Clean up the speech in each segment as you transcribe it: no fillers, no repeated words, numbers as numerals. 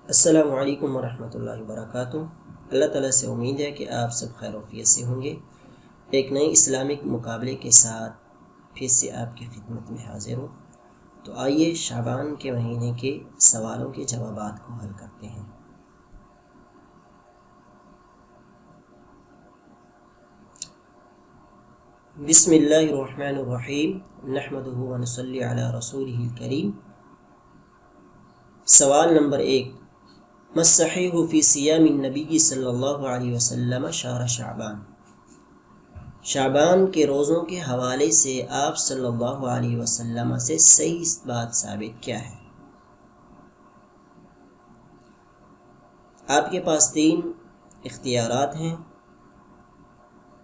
السلام علیکم ورحمۃ اللہ وبرکاتہ۔ اللہ تعالیٰ سے امید ہے کہ آپ سب خیر وفیت سے ہوں گے۔ ایک نئے اسلامک مقابلے کے ساتھ پھر سے آپ کی خدمت میں حاضر ہوں۔ تو آئیے شعبان کے مہینے کے سوالوں کے جوابات کو حل کرتے ہیں۔ بسم اللہ الرحمن الرحیم، نحمدہ ونصلی علی رسولہ الکریم۔ سوال نمبر 1، ما الصحیح فی صیام النبی صلی اللہ علیہ وسلم شہر شعبان؟ شعبان کے روزوں کے حوالے سے آپ صلی اللہ علیہ وسلم سے صحیح بات ثابت کیا ہے؟ آپ کے پاس 3 اختیارات ہیں۔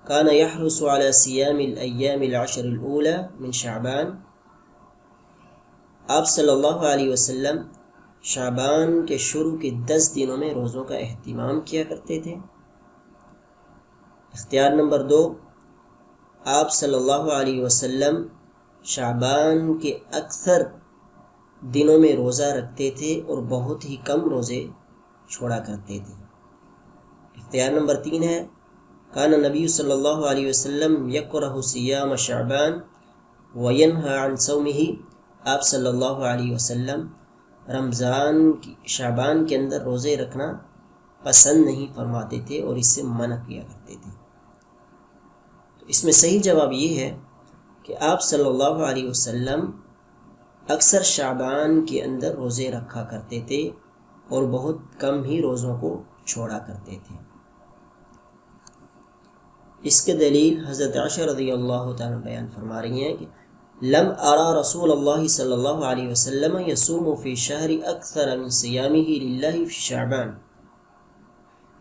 کان یحرص علی صیام الایام العشر الاولی من شعبان، آپ صلی اللہ علیہ وسلم شعبان کے شروع کے 10 دنوں میں روزوں کا اہتمام کیا کرتے تھے۔ اختیار نمبر 2، آپ صلی اللہ علیہ وسلم شعبان کے اکثر دنوں میں روزہ رکھتے تھے اور بہت ہی کم روزے چھوڑا کرتے تھے۔ اختیار نمبر 3 ہے، کان نبی صلی اللہ علیہ وسلم یکرہ صیام شعبان وینہی عن صومہ، آپ صلی اللہ علیہ وسلم شعبان کے اندر روزے رکھنا پسند نہیں فرماتے تھے اور اس سے منع کیا کرتے تھے۔ تو اس میں صحیح جواب یہ ہے کہ آپ صلی اللہ علیہ وسلم اکثر شعبان کے اندر روزے رکھا کرتے تھے اور بہت کم ہی روزوں کو چھوڑا کرتے تھے۔ اس کے دلیل حضرت عائشہ رضی اللہ تعالیٰ بیان فرما رہی ہیں کہ لم ارى رسول اللہ صلی اللہ علیہ وسلم یصوم فی شہر اکثر من صیامہ للہ فی شعبان،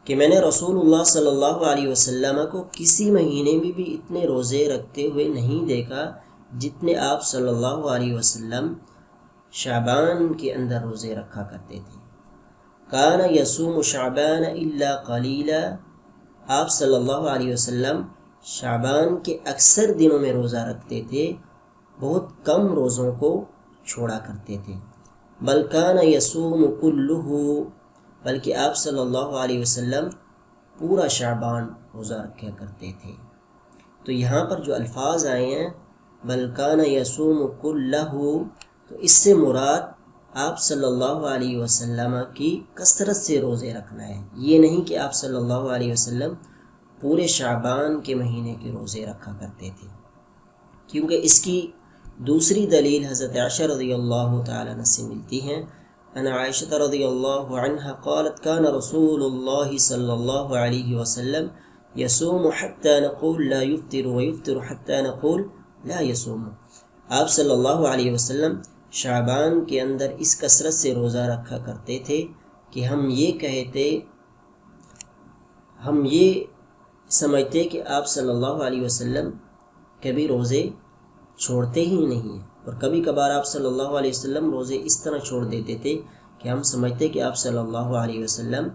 کہ میں نے رسول اللہ صلی اللہ علیہ وسلم کو کسی مہینے میں بھی اتنے روزے رکھتے ہوئے نہیں دیکھا جتنے آپ صلی اللہ علیہ وسلم شعبان کے اندر روزے رکھا کرتے تھے۔ کان یصوم شعبان الا قلیلا، آپ صلی اللہ علیہ وسلم شعبان کے اکثر دنوں میں روزہ رکھتے تھے، بہت کم روزوں کو چھوڑا کرتے تھے۔ بل کان یصوم کلہ، بلکہ آپ صلی اللہ علیہ وسلم پورا شعبان روزہ رکھا کرتے تھے۔ تو یہاں پر جو الفاظ آئے ہیں بل کان یصوم کلہ، تو اس سے مراد آپ صلی اللہ علیہ وسلم کی کثرت سے روزے رکھنا ہے، یہ نہیں کہ آپ صلی اللہ علیہ وسلم پورے شعبان کے مہینے کے روزے رکھا کرتے تھے، کیونکہ اس کی دوسری دلیل حضرت عائشہ رضی اللہ تعالیٰ عنہ سے ملتی ہیں۔ ان عائشہ رضی اللہ عنہ قالت کان رسول اللہ صلی اللہ علیہ وسلم یصوم حتی نقول لا یفطر ویفطر حتی نقول لا یصوم، آپ صلی اللہ علیہ وسلم شعبان کے اندر اس کثرت سے روزہ رکھا کرتے تھے کہ ہم یہ سمجھتے کہ آپ صلی اللہ علیہ وسلم کبھی روزے چھوڑتے ہی نہیں ہیں، اور کبھی کبھار آپ صلی اللہ علیہ وسلم روزے اس طرح چھوڑ دیتے تھے کہ ہم سمجھتے کہ آپ صلی اللہ علیہ وسلم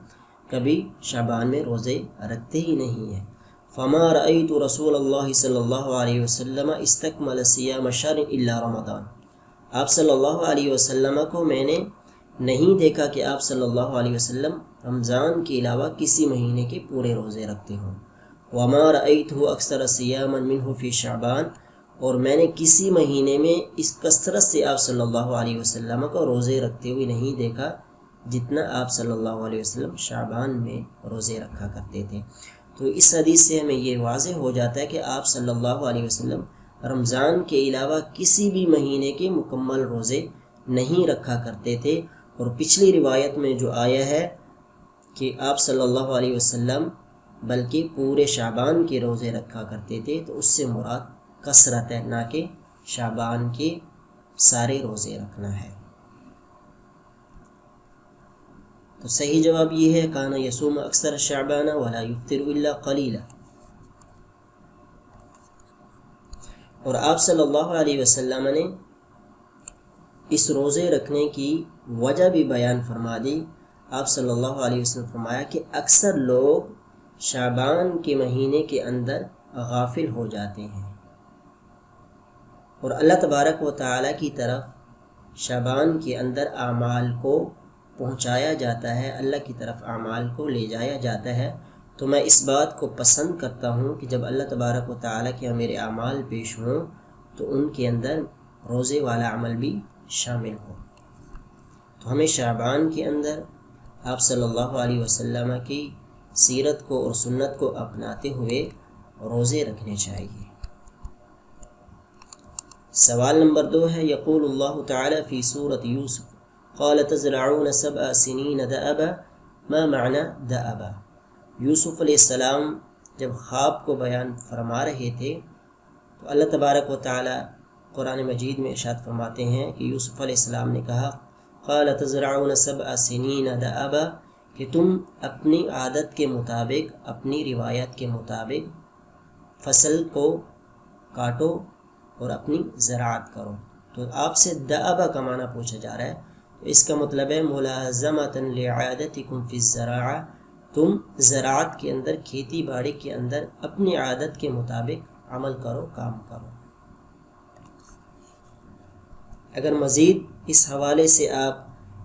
کبھی شعبان میں روزے رکھتے ہی نہیں ہیں۔ فما رأیت رسول اللہ صلی اللہ علیہ وسلم استکمل صیام شہر الا رمضان، آپ صلی اللہ علیہ وسلم کو میں نے نہیں دیکھا کہ آپ صلی اللہ علیہ وسلم رمضان کے علاوہ کسی مہینے کے پورے روزے رکھتے ہوں۔ وما رأیتہ اکثر صیاما منہ فی شعبان، اور میں نے کسی مہینے میں اس کثرت سے آپ صلی اللہ علیہ وسلم کو روزے رکھتے ہوئے نہیں دیکھا جتنا آپ صلی اللہ علیہ وسلم شعبان میں روزے رکھا کرتے تھے۔ تو اس حدیث سے ہمیں یہ واضح ہو جاتا ہے کہ آپ صلی اللہ علیہ وسلم رمضان کے علاوہ کسی بھی مہینے کے مکمل روزے نہیں رکھا کرتے تھے، اور پچھلی روایت میں جو آیا ہے کہ آپ صلی اللہ علیہ وسلم بلکہ پورے شعبان کے روزے رکھا کرتے تھے، تو اس سے مراد کثرت ہے، نہ کہ شعبان کے سارے روزے رکھنا ہے۔ تو صحیح جواب یہ ہے کان یصوم اکثر شعبان ولا یفطر الا قلیلا۔ اور آپ صلی اللہ علیہ وسلم نے اس روزے رکھنے کی وجہ بھی بیان فرما دی۔ آپ صلی اللہ علیہ وسلم فرمایا کہ اکثر لوگ شعبان کے مہینے کے اندر غافل ہو جاتے ہیں، اور اللہ تبارک و تعالیٰ کی طرف شعبان کے اندر اعمال کو پہنچایا جاتا ہے، اللہ کی طرف اعمال کو لے جایا جاتا ہے، تو میں اس بات کو پسند کرتا ہوں کہ جب اللہ تبارک و تعالیٰ کے میرے اعمال پیش ہوں تو ان کے اندر روزے والا عمل بھی شامل ہو۔ تو ہمیں شعبان کے اندر آپ صلی اللہ علیہ وسلم کی سیرت کو اور سنت کو اپناتے ہوئے روزے رکھنے چاہیے۔ سوال نمبر 2 ہے، یقول اللہ تعالی فی سورۃ یوسف قال تزرعون 7 سنین دأبا ما معنی دأبا؟ یوسف علیہ السلام جب خواب کو بیان فرما رہے تھے تو اللہ تبارک و تعالی قرآن مجید میں ارشاد فرماتے ہیں کہ یوسف علیہ السلام نے کہا قال تزرعون 7 سنین دأبا، کہ تم اپنی عادت کے مطابق، اپنی روایت کے مطابق فصل کو کاٹو اور اپنی زراعت کرو۔ تو آپ سے دأبا کا معنی پوچھا جا رہا ہے، تو اس کا مطلب ہے ملازمۃ لعادتکم فی الزراعہ، تم زراعت کے اندر، کھیتی باڑی کے اندر اپنی عادت کے مطابق عمل کرو، کام کرو۔ اگر مزید اس حوالے سے آپ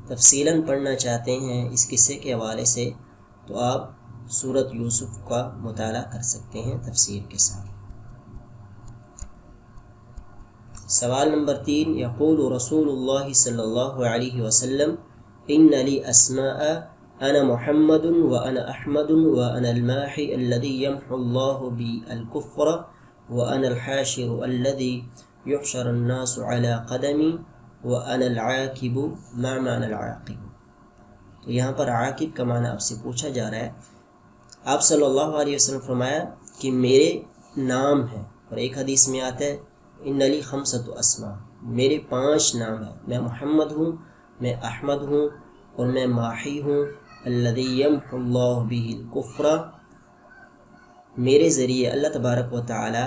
تفصیلاً پڑھنا چاہتے ہیں اس قصے کے حوالے سے، تو آپ سورۃ یوسف کا مطالعہ کر سکتے ہیں تفسیر کے ساتھ۔ سوال نمبر 3، یقول رسول اللہ صلی اللہ علیہ وسلم ان لی اسماء انا محمد وانا احمد وانا الماحی الذي يمحو الله بي الكفر وانا الحاشر الذي يحشر الناس على قدمی وانا العاقب ما معنى العاقب؟ تو یہاں پر عاقب کا معنی آپ سے پوچھا جا رہا ہے۔ آپ صلی اللہ علیہ وسلم فرمایا کہ میرے نام ہیں، اور ایک حدیث میں آتا ہے ان لی 5 اسماء، میرے 5 نام ہیں، میں محمد ہوں، میں احمد ہوں، اور میں ماحی ہوں، الذی یمحو اللہ بہ الکفر، میرے ذریعے اللہ تبارک و تعالی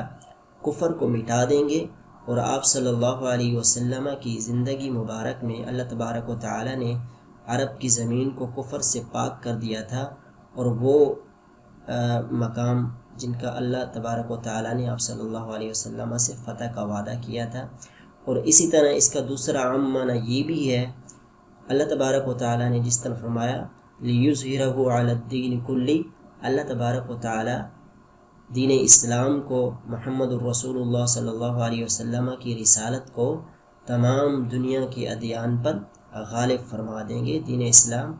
کفر کو مٹا دیں گے۔ اور آپ صلی اللہ علیہ وسلم کی زندگی مبارک میں اللہ تبارک و تعالی نے عرب کی زمین کو کفر سے پاک کر دیا تھا، اور وہ مقام جن کا اللہ تبارک و تعالی نے آپ صلی اللہ علیہ وسلم سے فتح کا وعدہ کیا تھا۔ اور اسی طرح اس کا دوسرا عام معنی یہ بھی ہے، اللہ تبارک و تعالی نے جس طرح فرمایا لیظہرہ علی الدین کلی، اللہ تبارک و تعالی دین اسلام کو، محمد الرسول اللہ صلی اللہ علیہ وسلم کی رسالت کو تمام دنیا کے ادیان پر غالب فرما دیں گے، دین اسلام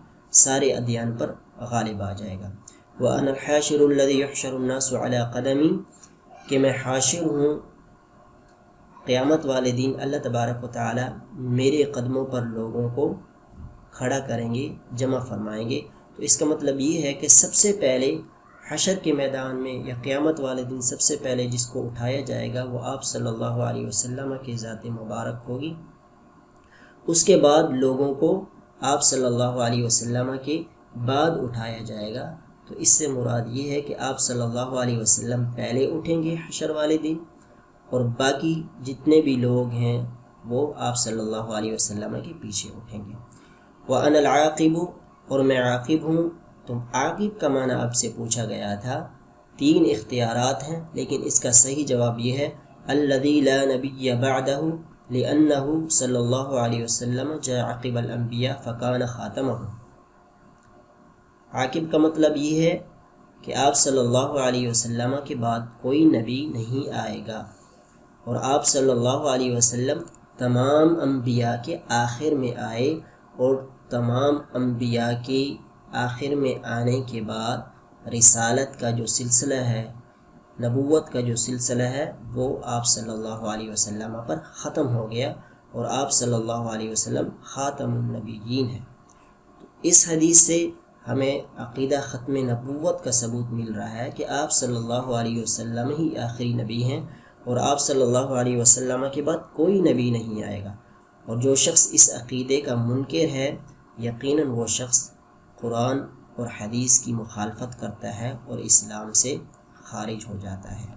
سارے ادیان پر غالب آ جائے گا۔ وَأَنَا الْحَاشِرُ الَّذِي يُحْشَرُ النَّاسُ عَلَىٰ قَدَمِي، کہ میں حاشر ہوں، قیامت والے دن اللہ تبارک و تعالی میرے قدموں پر لوگوں کو کھڑا کریں گے، جمع فرمائیں گے۔ تو اس کا مطلب یہ ہے کہ سب سے پہلے حشر کے میدان میں یا قیامت والے دن سب سے پہلے جس کو اٹھایا جائے گا وہ آپ صلی اللہ علیہ وسلم کی ذات مبارک ہوگی۔ اس کے بعد لوگوں کو آپ صلی اللہ علیہ وسلم کے بعد اٹھایا جائے گا۔ تو اس سے مراد یہ ہے کہ آپ صلی اللہ علیہ وسلم پہلے اٹھیں گے حشر والے دن، اور باقی جتنے بھی لوگ ہیں وہ آپ صلی اللہ علیہ وسلم کے پیچھے اٹھیں گے۔ وَأَنَا الْعَاقِبُ، اور میں عاقب ہوں۔ تو عاقب کا معنی آپ سے پوچھا گیا تھا، 3 اختیارات ہیں، لیکن اس کا صحیح جواب یہ ہے الذی لا نبی بعدہ لأنہ صلی اللہ علیہ وسلم جاء عقب الانبیاء فکان خاتمہ۔ عاقب کا مطلب یہ ہے کہ آپ صلی اللہ علیہ وسلم کے بعد کوئی نبی نہیں آئے گا، اور آپ صلی اللہ علیہ وسلم تمام انبیاء کے آخر میں آئے، اور تمام انبیاء کے آخر میں آنے کے بعد رسالت کا جو سلسلہ ہے، نبوت کا جو سلسلہ ہے، وہ آپ صلی اللہ علیہ وسلم پر ختم ہو گیا، اور آپ صلی اللہ علیہ وسلم خاتم النبیین ہیں۔ تو اس حدیث سے ہمیں عقیدہ ختم نبوت کا ثبوت مل رہا ہے کہ آپ صلی اللہ علیہ وسلم ہی آخری نبی ہیں، اور آپ صلی اللہ علیہ وسلم کے بعد کوئی نبی نہیں آئے گا۔ اور جو شخص اس عقیدے کا منکر ہے، یقیناً وہ شخص قرآن اور حدیث کی مخالفت کرتا ہے اور اسلام سے خارج ہو جاتا ہے۔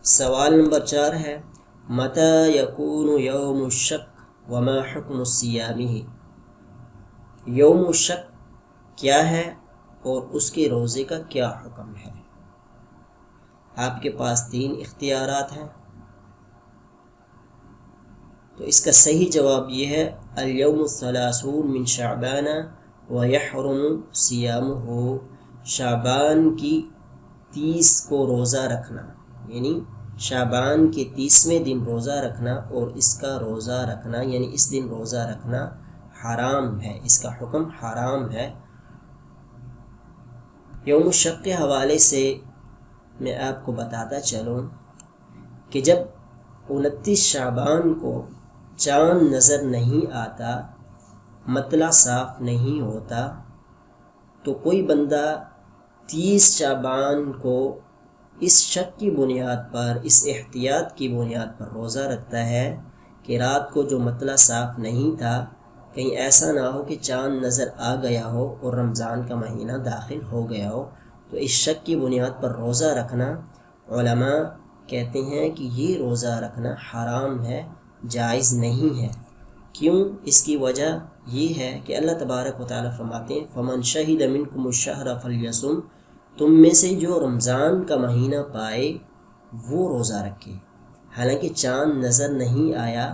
سوال نمبر 4 ہے، متى يكون يوم الشک وما حکم صیامہ؟ یوم الشک کیا ہے اور اس کے روزے کا کیا حکم ہے؟ آپ کے پاس 3 اختیارات ہیں۔ تو اس کا صحیح جواب یہ ہے الیوم الثلاثون من شعبان ویحرم صیامہ، شعبان کی 30 کو روزہ رکھنا، یعنی شعبان کے 30ویں دن روزہ رکھنا، اور اس کا روزہ رکھنا یعنی اس دن روزہ رکھنا حرام ہے، اس کا حکم حرام ہے۔ یوم الشق کے حوالے سے میں آپ کو بتاتا چلوں کہ جب 29 شعبان کو چاند نظر نہیں آتا، مطلع صاف نہیں ہوتا، تو کوئی بندہ 30 شعبان کو اس شک کی بنیاد پر، اس احتیاط کی بنیاد پر روزہ رکھتا ہے کہ رات کو جو مطلع صاف نہیں تھا، کہیں ایسا نہ ہو کہ چاند نظر آ گیا ہو اور رمضان کا مہینہ داخل ہو گیا ہو، تو اس شک کی بنیاد پر روزہ رکھنا، علماء کہتے ہیں کہ یہ روزہ رکھنا حرام ہے، جائز نہیں ہے۔ کیوں؟ اس کی وجہ یہ ہے کہ اللہ تبارک و تعالیٰ فرماتے ہیں فَمَنْ شَهِدَ مِنْكُمُ الشَّهْرَ فَلْيَصُمْ، تم میں سے جو رمضان کا مہینہ پائے وہ روزہ رکھے۔ حالانکہ چاند نظر نہیں آیا،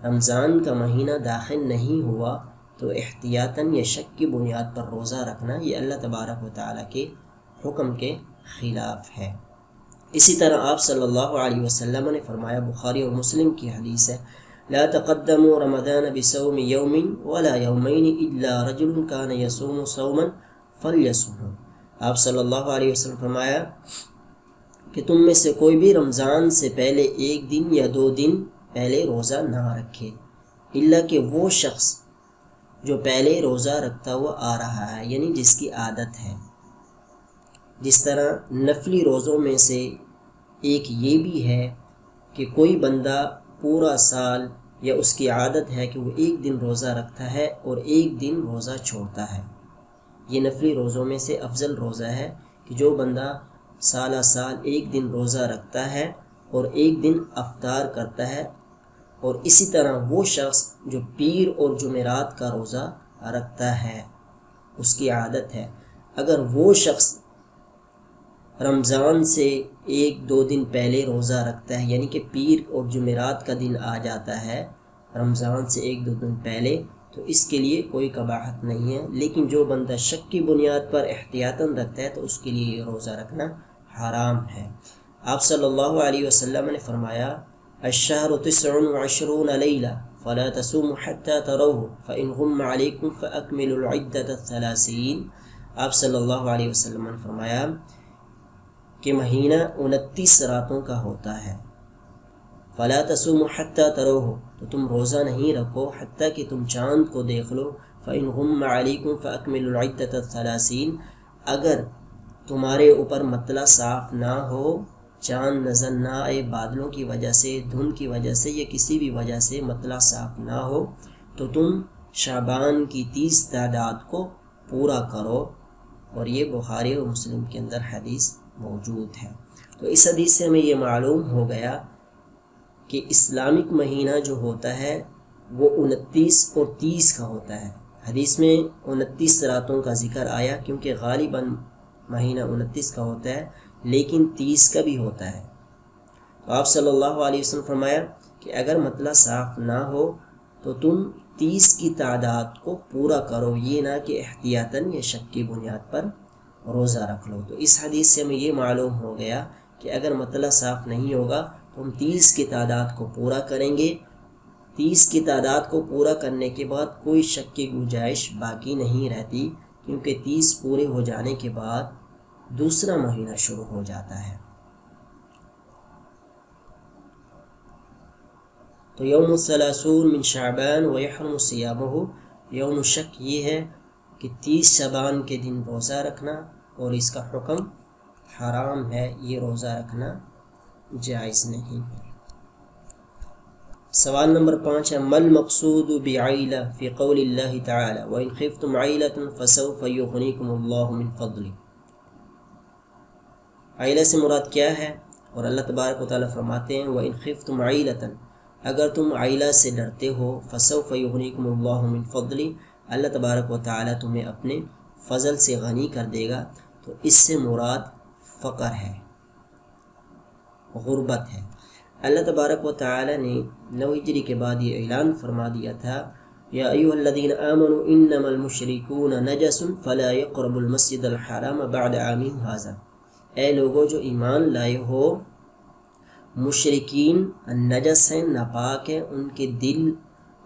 رمضان کا مہینہ داخل نہیں ہوا، تو احتیاطاً یا شک کی بنیاد پر روزہ رکھنا یہ اللہ تبارک و تعالیٰ کے حکم کے خلاف ہے۔ اسی طرح آپ صلی اللہ علیہ وسلم نے فرمایا، بخاری اور مسلم کی حدیث ہے، لا تقدموا رمضان بصوم يوم ولا يومين الا رجل كان يصوم صوما فليصمه۔ آپ صلی اللہ علیہ وسلم فرمایا کہ تم میں سے کوئی بھی رمضان سے پہلے 1 دن یا 2 دن پہلے روزہ نہ رکھے، الا کہ وہ شخص جو پہلے روزہ رکھتا ہوا آ رہا ہے، یعنی جس کی عادت ہے۔ جس طرح نفلی روزوں میں سے ایک یہ بھی ہے کہ کوئی بندہ پورا سال یا اس کی عادت ہے کہ وہ 1 دن روزہ رکھتا ہے اور 1 دن روزہ چھوڑتا ہے۔ یہ نفلی روزوں میں سے افضل روزہ ہے کہ جو بندہ سالہ سال 1 دن روزہ رکھتا ہے اور 1 دن افطار کرتا ہے، اور اسی طرح وہ شخص جو پیر اور جمعرات کا روزہ رکھتا ہے، اس کی عادت ہے، اگر وہ شخص رمضان سے 1-2 دن پہلے روزہ رکھتا ہے، یعنی کہ پیر اور جمعرات کا دن آ جاتا ہے رمضان سے 1-2 دن پہلے، تو اس کے لیے کوئی قباحت نہیں ہے۔ لیکن جو بندہ شک کی بنیاد پر احتیاطاً رکھتا ہے تو اس کے لیے یہ روزہ رکھنا حرام ہے۔ آپ صلی اللہ علیہ وسلم نے فرمایا الشہر 29 لیلہ فلا تصوموا حتی تروہ فإن غم علیکم فأکملوا العدۃ 30۔ آپ صلی اللہ علیہ وسلم نے فرمایا کہ مہینہ 29 راتوں کا ہوتا ہے، فلا تصوموا حتی تروہ، تو تم روزہ نہیں رکھو حتیٰ کہ تم چاند کو دیکھ لو، فإن غم علیکم فأکملوا العدۃ 30، اگر تمہارے اوپر مطلع صاف نہ ہو، چاند نظر نہ آئے، بادلوں کی وجہ سے، دھند کی وجہ سے یا کسی بھی وجہ سے مطلع صاف نہ ہو، تو تم شعبان کی 30 تعداد کو پورا کرو، اور یہ بخاری اور مسلم کے اندر حدیث موجود ہے۔ تو اس حدیث سے ہمیں یہ معلوم ہو گیا کہ اسلامک مہینہ جو ہوتا ہے وہ 29 اور 30 کا ہوتا ہے۔ حدیث میں 29 راتوں کا ذکر آیا کیونکہ غالباً مہینہ 29 کا ہوتا ہے، لیکن 30 کا بھی ہوتا ہے۔ تو آپ صلی اللہ علیہ وسلم فرمایا کہ اگر مطلع صاف نہ ہو تو تم 30 کی تعداد کو پورا کرو، یہ نہ کہ احتیاطاً یا شک کی بنیاد پر روزہ رکھ لو۔ تو اس حدیث سے ہمیں یہ معلوم ہو گیا کہ اگر مطلع صاف نہیں ہوگا تو ہم 30 کی تعداد کو پورا کریں گے۔ 30 کی تعداد کو پورا کرنے کے بعد کوئی شک کی گنجائش باقی نہیں رہتی، کیونکہ 30 پورے ہو جانے کے بعد دوسرا مہینہ شروع ہو جاتا ہے۔ تو یوم الثلاثون من شعبان ویحرم صیامہ، یوم الشک یہ ہے کہ 30 شعبان کے دن روزہ رکھنا، اور اس کا حکم حرام ہے، یہ روزہ رکھنا جائز نہیں ہے۔ سوال نمبر 5 ہے ما المقصود بعیلہ فی قول اللہ تعالی وَإِنْ خِفْتُمْ عَیْلَةً فَسَوْفَ يُغْنِيكُمُ اللَّهُ مِنْ فَضْلِهِ، عیلہ سے مراد کیا ہے؟ اور اللہ تبارک و تعالیٰ فرماتے ہیں وَإِنْ خِفْتُمْ عَیْلَةً، اگر تم عیلہ سے ڈرتے ہو، فَسَوْفَ يُغْنِيكُمُ اللَّهُ مِنْ فَضْلِهِ، اللہ تبارک و تعالیٰ تمہیں اپنے فضل سے غنی کر دے گا۔ تو اس سے مراد فقر ہے، غربت ہے۔ اللہ تبارک و تعالی نے 9 ہجری کے بعد یہ اعلان فرما دیا تھا، یا ایھا الذین آمنوا انما المشرکون نجس فلا یقربوا المسجد الحرام بعد عامهم ھذا، اے لوگو جو ایمان لائے ہو، مشرکین نجس ہیں، ناپاک ہیں، ان کے دل،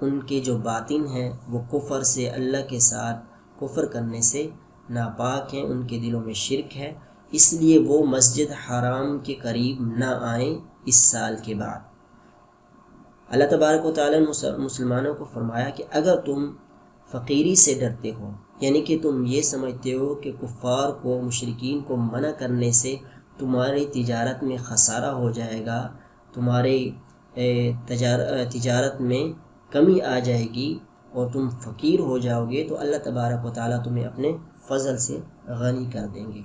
ان کے جو باطن ہیں وہ کفر سے، اللہ کے ساتھ کفر کرنے سے ناپاک ہیں، ان کے دلوں میں شرک ہے، اس لیے وہ مسجد حرام کے قریب نہ آئیں اس سال کے بعد۔ اللہ تبارک و تعالیٰ نے مسلمانوں کو فرمایا کہ اگر تم فقیری سے ڈرتے ہو، یعنی کہ تم یہ سمجھتے ہو کہ کفار کو، مشرکین کو منع کرنے سے تمہاری تجارت میں خسارہ ہو جائے گا، تمہارے تجارت میں کمی آ جائے گی اور تم فقیر ہو جاؤ گے، تو اللہ تبارک و تعالیٰ تمہیں اپنے فضل سے غنی کر دیں گے۔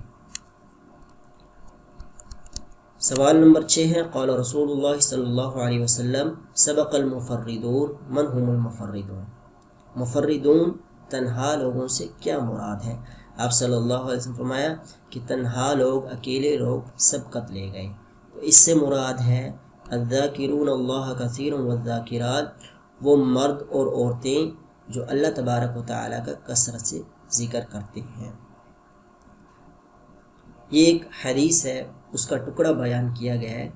سوال نمبر 6 ہے، قال رسول اللہ صلی اللہ علیہ وسلم سبق المفردون، من هم المفردون؟ مفردون تنہا لوگوں سے کیا مراد ہے؟ آپ صلی اللہ علیہ وسلم فرمایا کہ تنہا لوگ، اکیلے لوگ سبقت لے گئے، تو اس سے مراد ہے الذاکرون اللہ کثیرا والذاکرات، وہ مرد اور عورتیں جو اللہ تبارک و تعالیٰ کا کثرت سے ذکر کرتے ہیں۔ یہ ایک حدیث ہے، اس کا ٹکڑا بیان کیا گیا ہے۔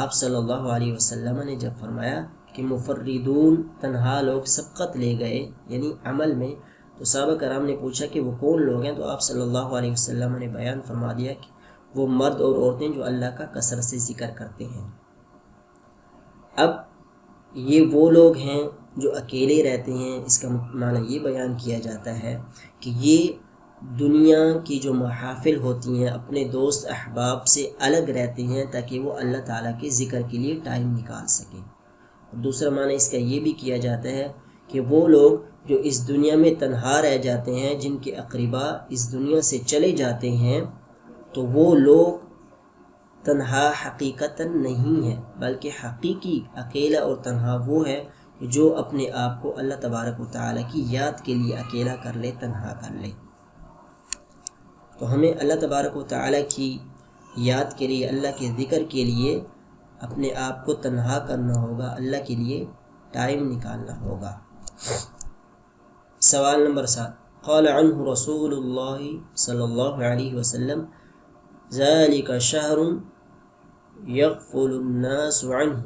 آپ صلی اللہ علیہ وسلم نے جب فرمایا کہ مفردون تنہا لوگ سبقت لے گئے، یعنی عمل میں، تو صحابہ کرام نے پوچھا کہ وہ کون لوگ ہیں؟ تو آپ صلی اللہ علیہ وسلم نے بیان فرما دیا کہ وہ مرد اور عورتیں جو اللہ کا کثرت سے ذکر کرتے ہیں۔ اب یہ وہ لوگ ہیں جو اکیلے رہتے ہیں، اس کا معنی یہ بیان کیا جاتا ہے کہ یہ دنیا کی جو محافل ہوتی ہیں، اپنے دوست احباب سے الگ رہتے ہیں تاکہ وہ اللہ تعالیٰ کے ذکر کے لیے ٹائم نکال سکیں۔ اور دوسرا معنی اس کا یہ بھی کیا جاتا ہے کہ وہ لوگ جو اس دنیا میں تنہا رہ جاتے ہیں، جن کے اقربا اس دنیا سے چلے جاتے ہیں، تو وہ لوگ تنہا حقیقتاً نہیں ہے، بلکہ حقیقی اکیلا اور تنہا وہ ہے جو اپنے آپ کو اللہ تبارک و تعالیٰ کی یاد کے لیے اکیلا کر لے، تنہا کر لے۔ تو ہمیں اللہ تبارک و تعالیٰ کی یاد کے لیے، اللہ کے ذکر کے لیے اپنے آپ کو تنہا کرنا ہوگا، اللہ کے لیے ٹائم نکالنا ہوگا۔ سوال نمبر 7، قال عنہ رسول اللہ صلی اللہ علیہ وسلم ذالک شہر یغفل الناس عنہ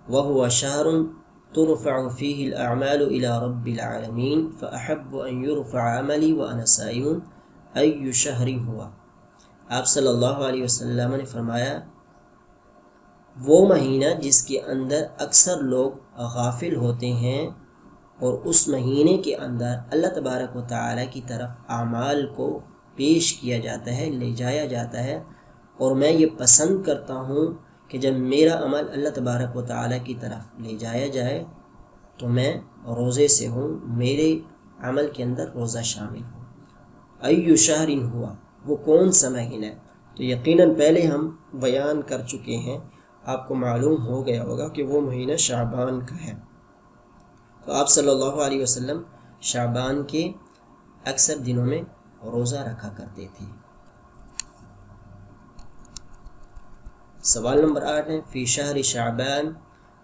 وهو شہر ترفع فيه الاعمال الى رب العالمین فاحب ان يرفع عملی وانا صائم ای شہر ہوا۔ آپ صلی اللہ علیہ وسلم نے فرمایا وہ مہینہ جس کے اندر اکثر لوگ غافل ہوتے ہیں اور اس مہینے کے اندر اللہ تبارک و تعالیٰ کی طرف اعمال کو پیش کیا جاتا ہے، لے جایا جاتا ہے، اور میں یہ پسند کرتا ہوں کہ جب میرا عمل اللہ تبارک و تعالیٰ کی طرف لے جایا جائے تو میں روزے سے ہوں، میرے عمل کے اندر روزہ شامل ہوں۔ ایو شہر ہوا، وہ کون سا مہینہ ہے؟ تو یقیناً پہلے ہم بیان کر چکے ہیں، آپ کو معلوم ہو گیا ہوگا کہ وہ مہینہ شعبان کا ہے۔ تو آپ صلی اللہ علیہ وسلم شعبان کے اکثر دنوں میں روزہ رکھا کرتے تھے۔ سوال نمبر 8 ہے، فی شہر شعبان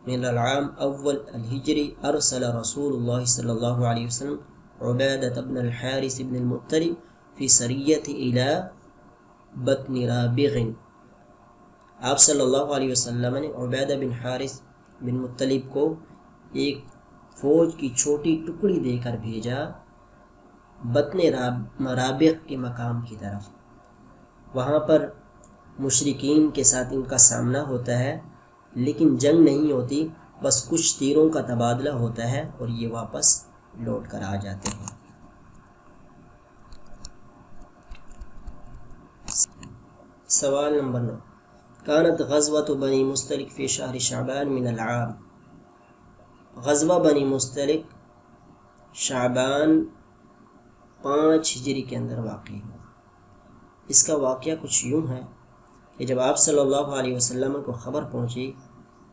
من العام اول الہجری ارسل رسول اللہ صلی اللہ علیہ وسلم عبادة بن الحارث بن المطلب فی سریت الى بطن رابغ۔ آپ صلی اللہ علیہ وسلم نے عبیدہ بن حارث بن مطلب کو ایک فوج کی چھوٹی ٹکڑی دے کر بھیجا بطن رابغ کے مقام کی طرف۔ وہاں پر مشرکین کے ساتھ ان کا سامنا ہوتا ہے، لیکن جنگ نہیں ہوتی، بس کچھ تیروں کا تبادلہ ہوتا ہے اور یہ واپس لوٹ کر آ جاتے ہیں۔ سوال نمبر 9، کانت غزوۃ بنی مستلق فی شہر شعبان من العام۔ غزوہ بنی مستلق شعبان 5 ہجری کے اندر واقع ہوا۔ اس کا واقعہ کچھ یوں ہے کہ جب آپ صلی اللہ علیہ وسلم کو خبر پہنچی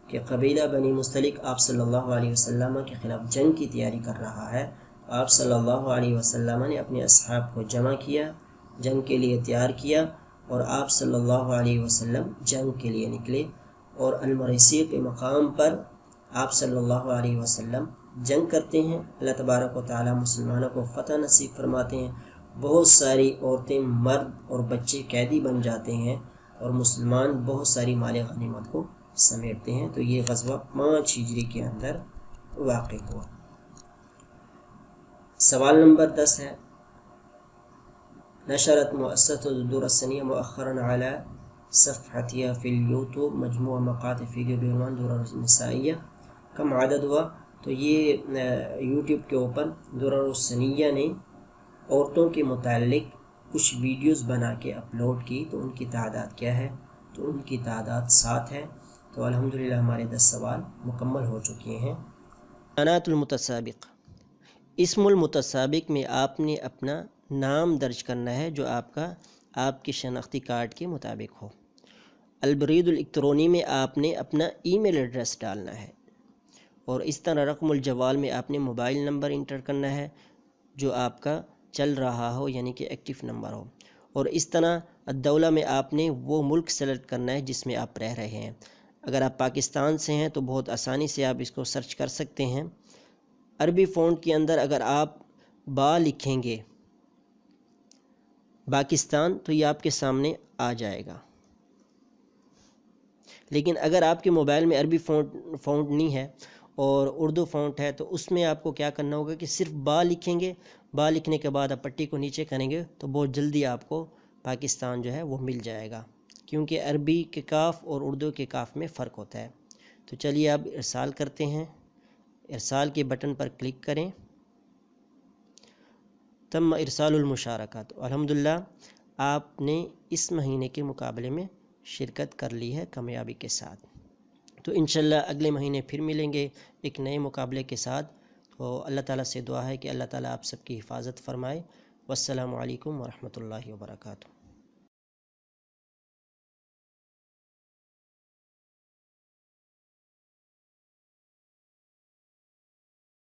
کہ قبیلہ بنی مستلق آپ صلی اللہ علیہ وسلم کے خلاف جنگ کی تیاری کر رہا ہے، آپ صلی اللہ علیہ وسلم نے اپنے اصحاب کو جمع کیا، جنگ کے لیے تیار کیا، اور آپ صلی اللہ علیہ وسلم جنگ کے لیے نکلے اور المریسی کے مقام پر آپ صلی اللہ علیہ وسلم جنگ کرتے ہیں، اللہ تبارک و تعالیٰ مسلمانوں کو فتح نصیب فرماتے ہیں، بہت ساری عورتیں، مرد اور بچے قیدی بن جاتے ہیں اور مسلمان بہت ساری مال غنیمت کو سمیٹتے ہیں۔ تو یہ غزوہ 5 ہجری کے اندر واقع ہوا۔ سوال نمبر 10 ہے، نشرت مؤسسة الدور السنية مؤخرا على صفحتها في اليوتيوب مجموعة مقاطع فيديو بعنوان درر النسائية کم عدد ہوا؟ تو یہ یوٹیوب کے اوپر درر السنیہ نے عورتوں کے متعلق کچھ ویڈیوز بنا کے اپلوڈ کی، تو ان کی تعداد کیا ہے؟ تو ان کی تعداد 7 ہے۔ تو الحمدللہ ہمارے 10 سوال مکمل ہو چکے ہیں۔ بیانات المتسابق، اسم المتسابق میں آپ نے اپنا نام درج کرنا ہے جو آپ کے شناختی کارڈ کے مطابق ہو۔ البرید الیکٹرونی میں آپ نے اپنا ای میل ایڈریس ڈالنا ہے، اور اس طرح رقم الجوال میں آپ نے موبائل نمبر انٹر کرنا ہے جو آپ کا چل رہا ہو، یعنی کہ ایکٹیو نمبر ہو، اور اس طرح الدولہ میں آپ نے وہ ملک سلیکٹ کرنا ہے جس میں آپ رہ رہے ہیں۔ اگر آپ پاکستان سے ہیں تو بہت آسانی سے آپ اس کو سرچ کر سکتے ہیں۔ عربی فونٹ کے اندر اگر آپ با لکھیں گے پاکستان تو یہ آپ کے سامنے آ جائے گا، لیکن اگر آپ کے موبائل میں عربی فونٹ نہیں ہے اور اردو فونٹ ہے تو اس میں آپ کو کیا کرنا ہوگا کہ صرف با لکھیں گے، با لکھنے کے بعد آپ پٹی کو نیچے کریں گے تو بہت جلدی آپ کو پاکستان جو ہے وہ مل جائے گا، کیونکہ عربی کے کاف اور اردو کے کاف میں فرق ہوتا ہے۔ تو چلیے اب ارسال کرتے ہیں، ارسال کے بٹن پر کلک کریں، تم ارسال المشارکات۔ الحمدللہ آپ نے اس مہینے کے مقابلے میں شرکت کر لی ہے کامیابی کے ساتھ۔ تو انشاءاللہ اگلے مہینے پھر ملیں گے ایک نئے مقابلے کے ساتھ۔ تو اللہ تعالیٰ سے دعا ہے کہ اللہ تعالیٰ آپ سب کی حفاظت فرمائے۔ والسلام علیکم ورحمۃ اللہ وبرکاتہ۔